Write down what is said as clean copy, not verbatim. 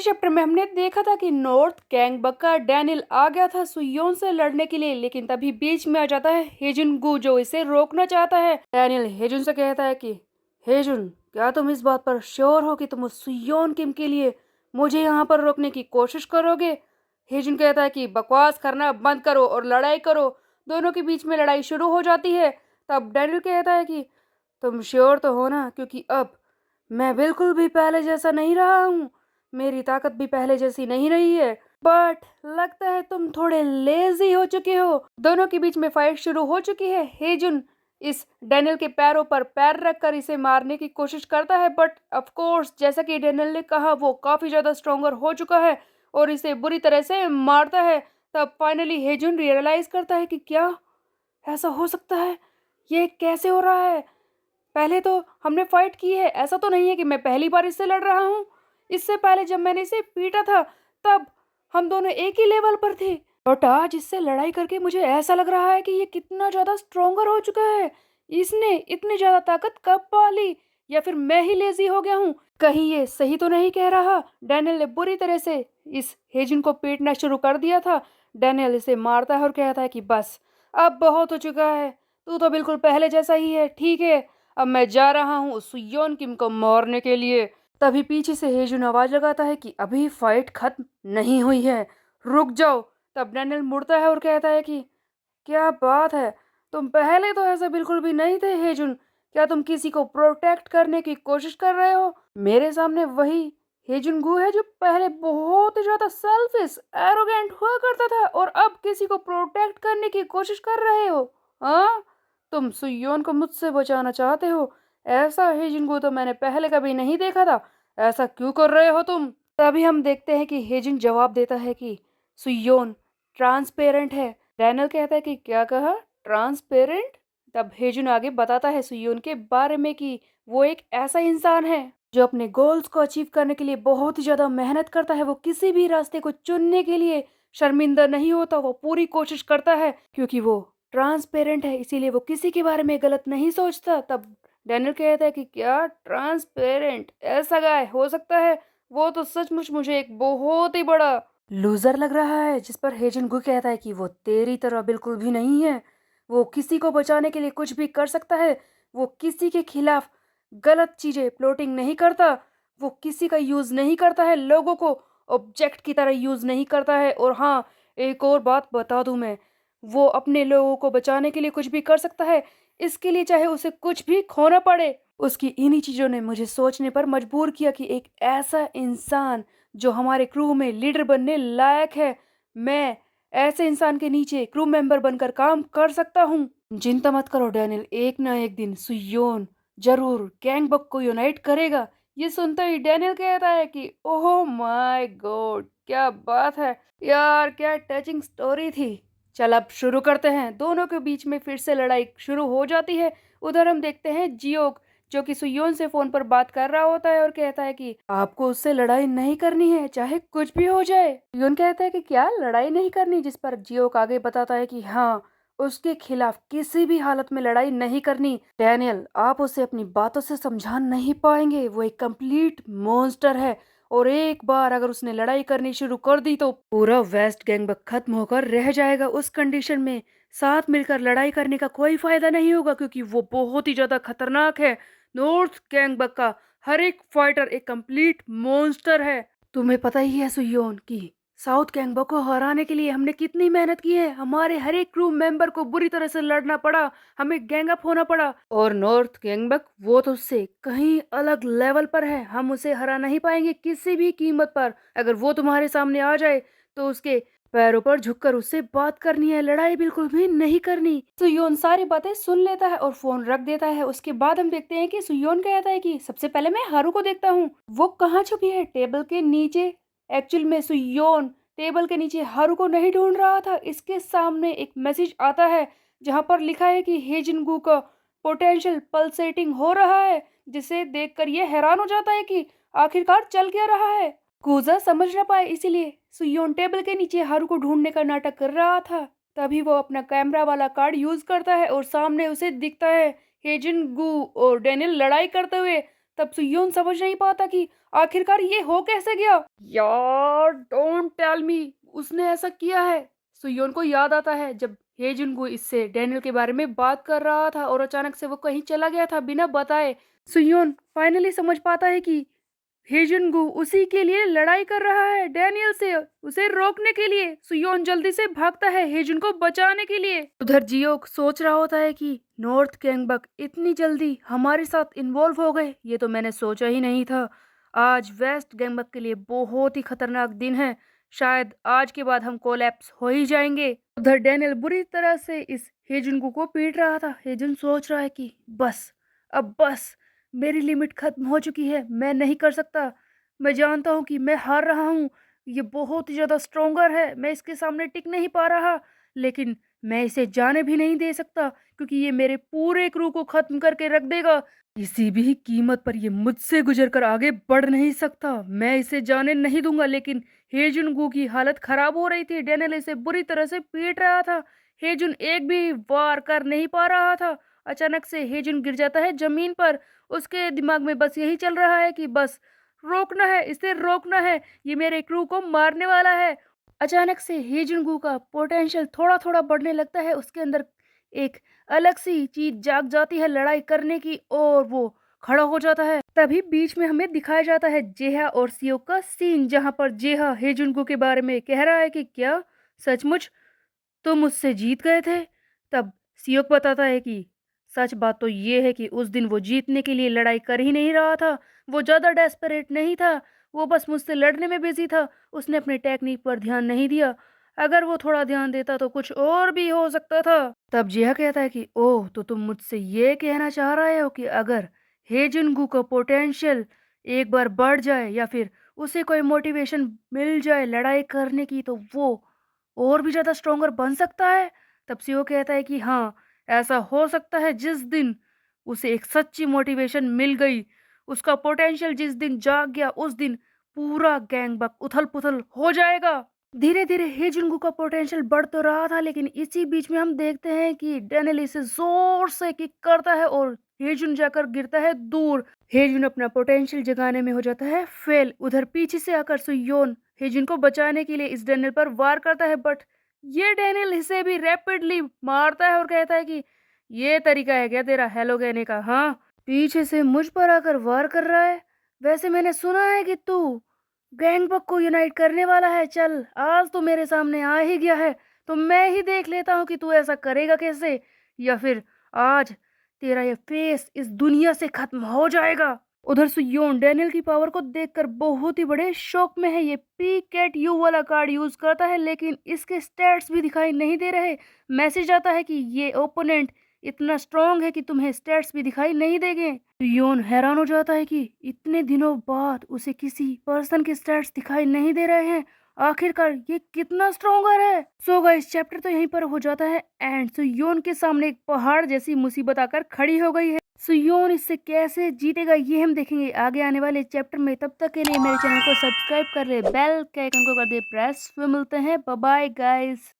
Chapter में हमने देखा था कि नॉर्थ गैंगबक का डैनियल आ गया था सुयोन से लड़ने के लिए, लेकिन तभी बीच में आ जाता है हेजुन गू जो इसे रोकना चाहता है। डैनियल हेजुन से कहता है कि हेजुन, क्या तुम इस बात पर श्योर हो कि तुम उस सुयोन किम के लिए मुझे यहाँ पर रोकने की कोशिश करोगे? हेजुन कहता है कि बकवास करना बंद करो और लड़ाई करो। दोनों के बीच में लड़ाई शुरू हो जाती है। तब डैनियल कहता है कि तुम श्योर तो हो ना, क्योंकि अब मैं बिल्कुल भी पहले जैसा नहीं रहा हूँ। मेरी ताकत भी पहले जैसी नहीं रही है। बट लगता है तुम थोड़े लेजी हो चुके हो। दोनों के बीच में फाइट शुरू हो चुकी है। हेजुन इस डैनियल के पैरों पर पैर रखकर इसे मारने की कोशिश करता है, बट ऑफ कोर्स जैसा कि डैनियल ने कहा वो काफी ज्यादा स्ट्रोंगर हो चुका है और इसे बुरी तरह से मारता है। तब फाइनली हेजुन रियलाइज करता है कि क्या ऐसा हो सकता है? ये कैसे हो रहा है? पहले तो हमने फाइट की है, ऐसा तो नहीं है कि मैं पहली बार इससे लड़ रहा हूँ। इससे पहले जब मैंने इसे पीटा था तब हम दोनों एक ही लेवल पर थे, बट आज इससे लड़ाई करके मुझे ऐसा लग रहा है कि ये कितना ज्यादा स्ट्रोंगर हो चुका है। इसने इतनी ज्यादा ताकत कब पा ली? या फिर मैं ही लेजी हो गया हूँ? कहीं ये सही तो नहीं कह रहा? डैनियल ने बुरी तरह से इस हेजिन को पीटना शुरू कर दिया था। डैनियल इसे मारता है और कहता है कि बस अब बहुत हो चुका है। तू तो बिल्कुल पहले जैसा ही है। ठीक है, अब मैं जा रहा हूँ उस सुयोन किम को मारने के लिए। तभी पीछे से हेजुन आवाज लगाता है कि अभी फाइट खत्म नहीं हुई है, रुक जाओ। तब डैनियल मुड़ता है और कहता है कि क्या बात है, तुम पहले तो ऐसे बिल्कुल भी नहीं थे हेजुन। क्या तुम किसी को प्रोटेक्ट करने की कोशिश कर रहे हो? मेरे सामने वही हेजुन गू है जो पहले बहुत ही ज्यादा सेल्फिश एरोगेंट हुआ करता था और अब किसी को प्रोटेक्ट करने की कोशिश कर रहे हो। हाँ, तुम सुयोन को मुझसे बचाना चाहते हो? ऐसा हेजुन गू तो मैंने पहले कभी नहीं देखा था। ऐसा क्यों कर रहे हो तुम? तभी हम देखते हैं कि हेजुन जवाब देता है कि सुयोन ट्रांसपेरेंट है। डैनियल कहता है कि क्या कहा? ट्रांसपेरेंट? तब हेजुन आगे बताता है सुयोन के बारे में कि वो एक ऐसा इंसान है जो अपने गोल्स को अचीव करने के लिए बहुत ही ज्यादा मेहनत करता है। वो किसी भी रास्ते को चुनने के लिए शर्मिंदा नहीं होता, वो पूरी कोशिश करता है क्योंकि वो ट्रांसपेरेंट है, इसीलिए वो किसी के बारे में गलत नहीं सोचता। तब डैनियल कहता है कि क्या ट्रांसपेरेंट ऐसा गाय हो सकता है? वो तो सचमुच मुझे एक बहुत ही बड़ा लूजर लग रहा है। जिस पर हेजन गु कहता है कि वो तेरी तरह बिल्कुल भी नहीं है। वो किसी को बचाने के लिए कुछ भी कर सकता है। वो किसी के खिलाफ गलत चीजें प्लॉटिंग नहीं करता। वो किसी का यूज नहीं करता है, लोगों को ऑब्जेक्ट की तरह यूज नहीं करता है। और हाँ, एक और बात बता दूं मैं, वो अपने लोगों को बचाने के लिए कुछ भी कर सकता है, इसके लिए चाहे उसे कुछ भी खोना पड़े। उसकी इन्हीं चीजों ने मुझे सोचने पर मजबूर किया कि एक ऐसा इंसान जो हमारे क्रू में लीडर बनने लायक है, मैं ऐसे इंसान के नीचे क्रू मेंबर बनकर काम कर सकता हूँ। चिंता मत करो डैनियल, एक ना एक दिन सुयोन जरूर गैंगबक को यूनाइट करेगा। ये सुनते ही डैनियल कहता है कि ओह माय गॉड, क्या बात है यार, क्या टचिंग स्टोरी थी। चल अब शुरू करते हैं। दोनों के बीच में फिर से लड़ाई शुरू हो जाती है। उधर हम देखते हैं जियोक जो कि सुयोन से फोन पर बात कर रहा होता है और कहता है कि आपको उससे लड़ाई नहीं करनी है, चाहे कुछ भी हो जाए। सुयोन कहता है कि क्या लड़ाई नहीं करनी? जिस पर जियोक आगे बताता है कि हाँ, उसके खिलाफ किसी भी हालत में लड़ाई नहीं करनी। डैनियल, आप उसे अपनी बातों से समझा नहीं पाएंगे। वो एक कंप्लीट मॉन्स्टर है और एक बार अगर उसने लड़ाई करनी शुरू कर दी तो पूरा वेस्ट गैंगबक खत्म होकर रह जाएगा। उस कंडीशन में साथ मिलकर लड़ाई करने का कोई फायदा नहीं होगा क्योंकि वो बहुत ही ज्यादा खतरनाक है। नॉर्थ गैंगबक का हर एक फाइटर एक कंप्लीट मॉन्स्टर है। तुम्हें पता ही है सुयोन कि साउथ गैंगबक को हराने के लिए हमने कितनी मेहनत की है। हमारे हर एक क्रू मेंबर को बुरी तरह से लड़ना पड़ा, हमें गैंग अप होना पड़ा। और नॉर्थ गैंगबक वो तो उससे कहीं अलग लेवल पर है। हम उसे हरा नहीं पाएंगे किसी भी कीमत पर। अगर वो तुम्हारे सामने आ जाए तो उसके पैरों पर झुककर उससे बात करनी है, लड़ाई बिल्कुल भी नहीं करनी। सुयोन सारी बातें सुन लेता है और फोन रख देता है। उसके बाद हम देखते हैं कि सुयोन कहता है कि सबसे पहले मैं हारू को देखता हूँ, वो कहाँ छुपी है? टेबल के नीचे। एक्चुअल में सुयोन टेबल के नीचे हारू को नहीं ढूंढ रहा था। इसके सामने एक मैसेज आता है जहां पर लिखा है कि हेजिनगू का पोटेंशियल पल्सेटिंग हो रहा है, जिसे देखकर ये हैरान हो जाता है कि आखिरकार चल क्या रहा है। कूजा समझ ना पाए, इसीलिए सुयोन टेबल के नीचे हारू को ढूंढने का नाटक कर रहा था। तभी वो अपना कैमरा वाला कार्ड यूज करता है और सामने उसे दिखता है हेजिन गू और डैनियल लड़ाई करते हुए। तब सुयोन समझ नहीं पाता कि आखिरकार ये हो कैसे गया। यार डोंट टेल मी उसने ऐसा किया है। सुयोन को याद आता है जब हेजुनगू इससे डैनियल के बारे में बात कर रहा था और अचानक से वो कहीं चला गया था बिना बताए। सुयोन फाइनली समझ पाता है कि हेजुनगू उसी के लिए लड़ाई कर रहा है डैनियल से, उसे रोकने के लिए। सुयोन जल्दी से भागता है हेजुन को बचाने के लिए। उधर जियोक सोच रहा होता है कि नॉर्थ गैंगबक इतनी जल्दी हमारे साथ इन्वॉल्व हो गए, ये तो मैंने सोचा ही नहीं था। आज वेस्ट गैंगबक के लिए बहुत ही खतरनाक दिन है, शायद आज के बाद हम कोलैप्स हो ही जाएंगे। उधर डैनियल बुरी तरह से इस हेजुनगू को पीट रहा था। हेजुन सोच रहा है कि बस, अब बस, मेरी लिमिट खत्म हो चुकी है, मैं नहीं कर सकता। मैं जानता हूँ कि मैं हार रहा हूँ, ये बहुत ही ज़्यादा स्ट्रोंगर है, मैं इसके सामने टिक नहीं पा रहा, लेकिन मैं इसे जाने भी नहीं दे सकता क्योंकि ये मेरे पूरे क्रू को खत्म करके रख देगा। किसी भी कीमत पर ये मुझसे गुजर कर आगे बढ़ नहीं सकता, मैं इसे जाने नहीं दूंगा। लेकिन हेजुन की हालत खराब हो रही थी, डैनियल इसे बुरी तरह से पीट रहा था। हेजुन एक भी वार कर नहीं पा रहा था। अचानक से हेजुन गिर जाता है जमीन पर। उसके दिमाग में बस यही चल रहा है कि बस रोकना है, इसे रोकना है, ये मेरे क्रू को मारने वाला है। अचानक से हेजुनगू का पोटेंशियल थोड़ा थोड़ा बढ़ने लगता है, उसके अंदर एक अलग सी चीज जाग जाती है लड़ाई करने की और वो खड़ा हो जाता है। तभी बीच में हमें दिखाया जाता है जेहा और सियो का सीन, जहां पर जेहा हेजुनगू के बारे में कह रहा है कि क्या सचमुच तुम मुझसे जीत गए थे। तब सियोक बताता है कि सच बात तो ये है कि उस दिन वो जीतने के लिए लड़ाई कर ही नहीं रहा था, वो ज़्यादा डेस्परेट नहीं था, वो बस मुझसे लड़ने में बिजी था, उसने अपने टेक्निक पर ध्यान नहीं दिया। अगर वो थोड़ा ध्यान देता तो कुछ और भी हो सकता था। तब जिया कहता है कि ओह, तो तुम मुझसे ये कहना चाह रहे हो कि अगर हेजुनगू का पोटेंशियल एक बार बढ़ जाए या फिर उसे कोई मोटिवेशन मिल जाए लड़ाई करने की तो वो और भी ज़्यादा स्ट्रोंगर बन सकता है। तब से वो कहता है कि हाँ, ऐसा हो सकता है जिस दिन उसे एक सच्ची मोटिवेशन मिल गई, उसका पोटेंशियल जिस दिन जाग गया, उस दिन पूरा गैंगबक उथल-पुथल हो जाएगा। धीरे-धीरे हेजुंगू का पोटेंशियल बढ़ तो रहा था, लेकिन इसी बीच में हम देखते हैं कि डेनियल इसे ज़ोर से किक करता है और हेजुन जाकर गिरता है दूर। हेजुन अपना पोटेंशियल जगाने में हो जाता है फेल। उधर पीछे से आकर सुयोन हेजुन को बचाने के लिए इस डेनियल पर वार करता है, बट ये डेनियल इसे भी रैपिडली मारता है और कहता है कि ये तरीका है क्या तेरा हेलो कहने का? हाँ, पीछे से मुझ पर आकर वार कर रहा है। वैसे मैंने सुना है कि तू गैंगबक को यूनाइट करने वाला है। चल, आज तो मेरे सामने आ ही गया है, तो मैं ही देख लेता हूँ कि तू ऐसा करेगा कैसे, या फिर आज तेरा ये फेस इस दुनिया से खत्म हो जाएगा। उधर सुयोन डैनियल की पावर को देखकर बहुत ही बड़े शौक में है। ये पी कैट यू वाला कार्ड यूज करता है, लेकिन इसके स्टैट्स भी दिखाई नहीं दे रहे। मैसेज आता है कि ये ओपोनेंट इतना स्ट्रांग है कि तुम्हें स्टैट्स भी दिखाई नहीं देंगे। सुयोन हैरान हो जाता है कि इतने दिनों बाद उसे किसी पर्सन के स्टैट्स दिखाई नहीं दे रहे हैं, आखिरकार ये कितना स्ट्रॉन्गर है। सो गाइस, चैप्टर तो यहीं पर हो जाता है एंड सुयोन के सामने एक पहाड़ जैसी मुसीबत आकर खड़ी हो गई है। सुयोन इससे कैसे जीतेगा ये हम देखेंगे आगे आने वाले चैप्टर में। तब तक के लिए मेरे चैनल को सब्सक्राइब कर ले, बेल के आइकन को कर दे प्रेस। फिर मिलते हैं, बाय बाय गाइस।